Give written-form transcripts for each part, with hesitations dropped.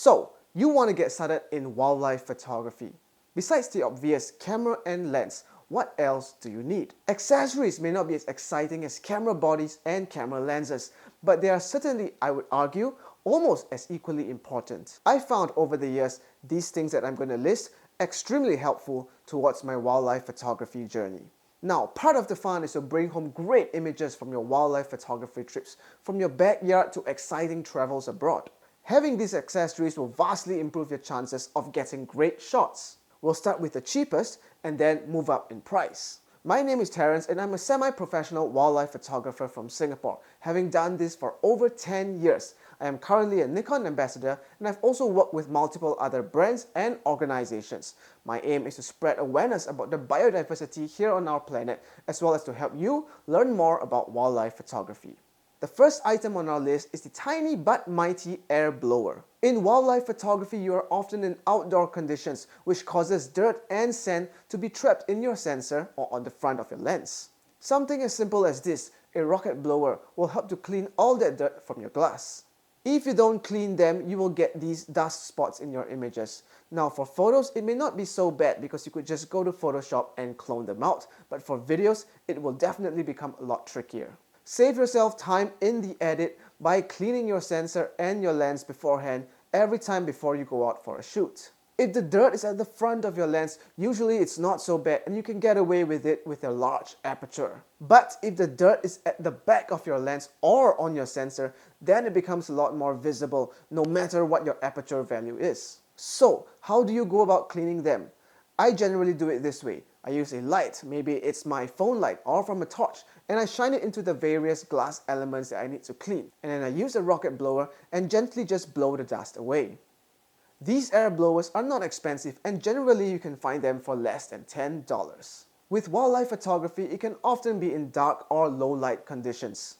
So, you want to get started in wildlife photography. Besides the obvious camera and lens, what else do you need? Accessories may not be as exciting as camera bodies and camera lenses, but they are certainly, I would argue, almost as equally important. I found over the years these things that I'm going to list extremely helpful towards my wildlife photography journey. Now, part of the fun is to bring home great images from your wildlife photography trips, from your backyard to exciting travels abroad. Having these accessories will vastly improve your chances of getting great shots. We'll start with the cheapest and then move up in price. My name is Terence and I'm a semi-professional wildlife photographer from Singapore, having done this for over 10 years. I am currently a Nikon ambassador and I've also worked with multiple other brands and organizations. My aim is to spread awareness about the biodiversity here on our planet, as well as to help you learn more about wildlife photography. The first item on our list is the tiny but mighty air blower. In wildlife photography, you are often in outdoor conditions, which causes dirt and sand to be trapped in your sensor or on the front of your lens. Something as simple as this, a rocket blower, will help to clean all that dirt from your glass. If you don't clean them, you will get these dust spots in your images. Now for photos, it may not be so bad because you could just go to Photoshop and clone them out, but for videos, it will definitely become a lot trickier. Save yourself time in the edit by cleaning your sensor and your lens beforehand every time before you go out for a shoot. If the dirt is at the front of your lens, usually it's not so bad and you can get away with it with a large aperture. But if the dirt is at the back of your lens or on your sensor, then it becomes a lot more visible no matter what your aperture value is. So, how do you go about cleaning them? I generally do it this way. I use a light, maybe it's my phone light or from a torch, and I shine it into the various glass elements that I need to clean. And then I use a rocket blower and gently just blow the dust away. These air blowers are not expensive and generally you can find them for less than $10. With wildlife photography, it can often be in dark or low light conditions.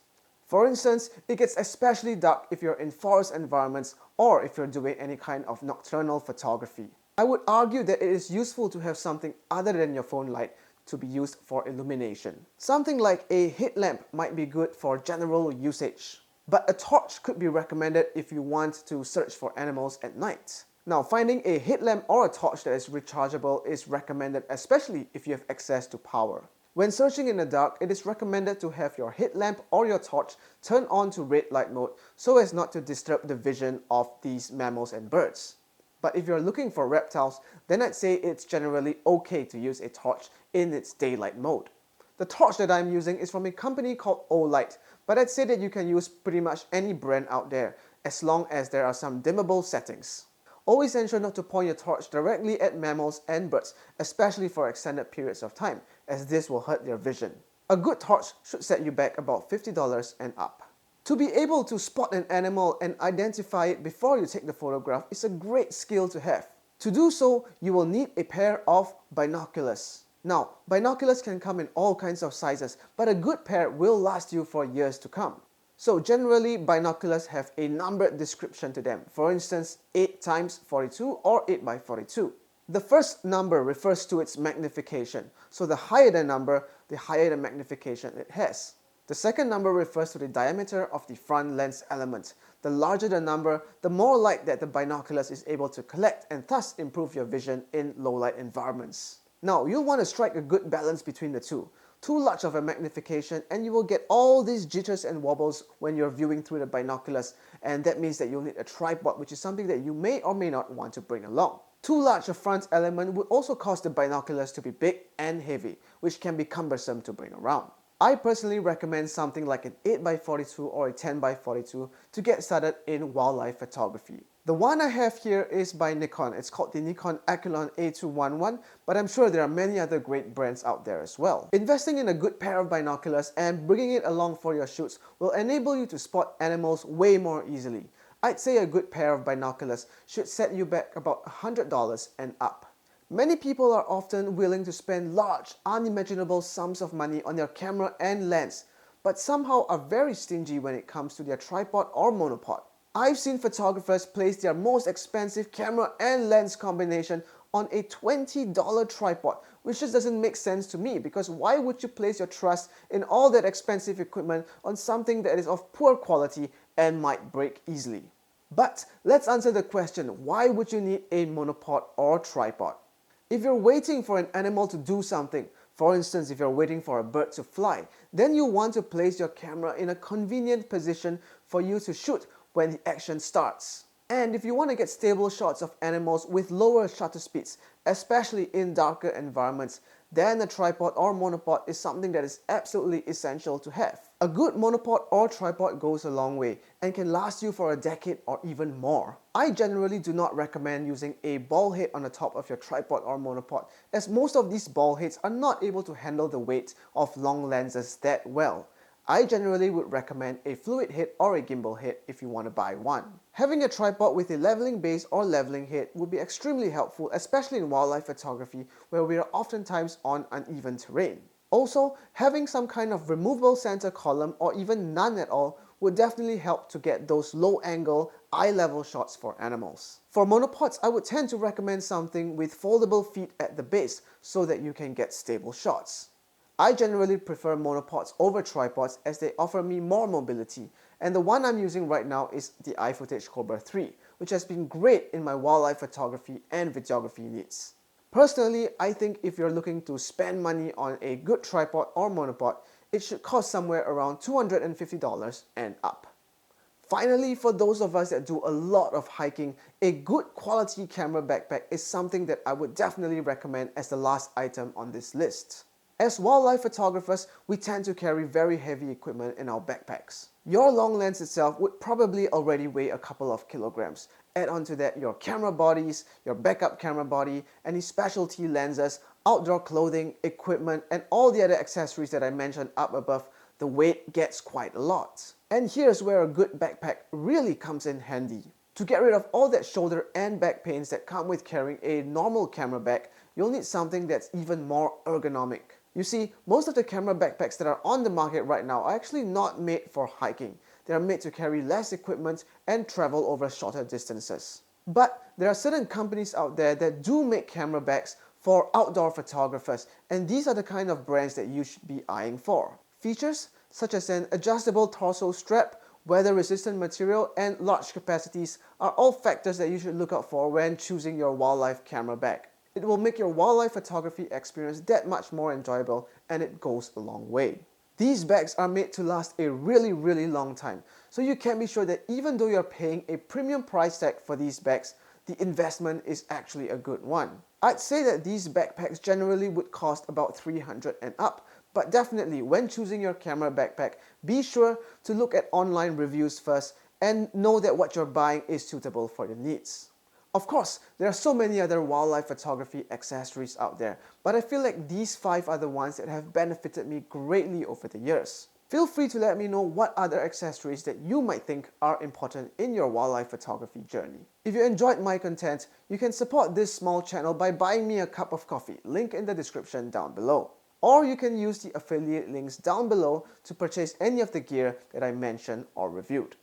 For instance, it gets especially dark if you're in forest environments or if you're doing any kind of nocturnal photography. I would argue that it is useful to have something other than your phone light to be used for illumination. Something like a headlamp might be good for general usage, but a torch could be recommended if you want to search for animals at night. Now, finding a headlamp or a torch that is rechargeable is recommended, especially if you have access to power. When searching in the dark, it is recommended to have your headlamp or your torch turned on to red light mode so as not to disturb the vision of these mammals and birds. But if you're looking for reptiles, then I'd say it's generally okay to use a torch in its daylight mode. The torch that I'm using is from a company called Olight, but I'd say that you can use pretty much any brand out there, as long as there are some dimmable settings. Always ensure not to point your torch directly at mammals and birds, especially for extended periods of time, as this will hurt their vision. A good torch should set you back about $50 and up. To be able to spot an animal and identify it before you take the photograph is a great skill to have. To do so, you will need a pair of binoculars. Now, binoculars can come in all kinds of sizes, but a good pair will last you for years to come. So generally, binoculars have a numbered description to them. For instance, 8x42 or 8x42. The first number refers to its magnification. So the higher the number, the higher the magnification it has. The second number refers to the diameter of the front lens element. The larger the number, the more light that the binoculars is able to collect and thus improve your vision in low light environments. Now, you'll want to strike a good balance between the two. Too large of a magnification and you will get all these jitters and wobbles when you're viewing through the binoculars, and that means that you'll need a tripod, which is something that you may or may not want to bring along. Too large a front element would also cause the binoculars to be big and heavy, which can be cumbersome to bring around. I personally recommend something like an 8x42 or a 10x42 to get started in wildlife photography. The one I have here is by Nikon. It's called the Nikon Aculon A211, but I'm sure there are many other great brands out there as well. Investing in a good pair of binoculars and bringing it along for your shoots will enable you to spot animals way more easily. I'd say a good pair of binoculars should set you back about $100 and up. Many people are often willing to spend large, unimaginable sums of money on their camera and lens, but somehow are very stingy when it comes to their tripod or monopod. I've seen photographers place their most expensive camera and lens combination on a $20 tripod, which just doesn't make sense to me, because why would you place your trust in all that expensive equipment on something that is of poor quality and might break easily? But let's answer the question, why would you need a monopod or tripod? If you're waiting for an animal to do something, for instance, if you're waiting for a bird to fly, then you want to place your camera in a convenient position for you to shoot when the action starts. And if you want to get stable shots of animals with lower shutter speeds, especially in darker environments, then a tripod or monopod is something that is absolutely essential to have. A good monopod or tripod goes a long way and can last you for a decade or even more. I generally do not recommend using a ball head on the top of your tripod or monopod, as most of these ball heads are not able to handle the weight of long lenses that well. I generally would recommend a fluid head or a gimbal head if you want to buy one. Having a tripod with a leveling base or leveling head would be extremely helpful, especially in wildlife photography where we are oftentimes on uneven terrain. Also, having some kind of removable center column or even none at all would definitely help to get those low angle, eye level shots for animals. For monopods, I would tend to recommend something with foldable feet at the base so that you can get stable shots. I generally prefer monopods over tripods as they offer me more mobility, and the one I'm using right now is the iFootage Cobra 3, which has been great in my wildlife photography and videography needs. Personally, I think if you're looking to spend money on a good tripod or monopod, it should cost somewhere around $250 and up. Finally, for those of us that do a lot of hiking, a good quality camera backpack is something that I would definitely recommend as the last item on this list. As wildlife photographers, we tend to carry very heavy equipment in our backpacks. Your long lens itself would probably already weigh a couple of kilograms. Add onto that your camera bodies, your backup camera body, any specialty lenses, outdoor clothing, equipment, and all the other accessories that I mentioned up above, the weight gets quite a lot. And here's where a good backpack really comes in handy. To get rid of all that shoulder and back pains that come with carrying a normal camera bag, you'll need something that's even more ergonomic. You see, most of the camera backpacks that are on the market right now are actually not made for hiking. They are made to carry less equipment and travel over shorter distances. But there are certain companies out there that do make camera bags for outdoor photographers, and these are the kind of brands that you should be eyeing for. Features such as an adjustable torso strap, weather-resistant material, and large capacities are all factors that you should look out for when choosing your wildlife camera bag. It will make your wildlife photography experience that much more enjoyable, and it goes a long way. These bags are made to last a really long time, so you can be sure that even though you're paying a premium price tag for these bags, the investment is actually a good one. I'd say that these backpacks generally would cost about $300 and up, but definitely when choosing your camera backpack, be sure to look at online reviews first and know that what you're buying is suitable for your needs. Of course, there are so many other wildlife photography accessories out there, but I feel like these 5 are the ones that have benefited me greatly over the years. Feel free to let me know what other accessories that you might think are important in your wildlife photography journey. If you enjoyed my content, you can support this small channel by buying me a cup of coffee, link in the description down below. Or you can use the affiliate links down below to purchase any of the gear that I mentioned or reviewed.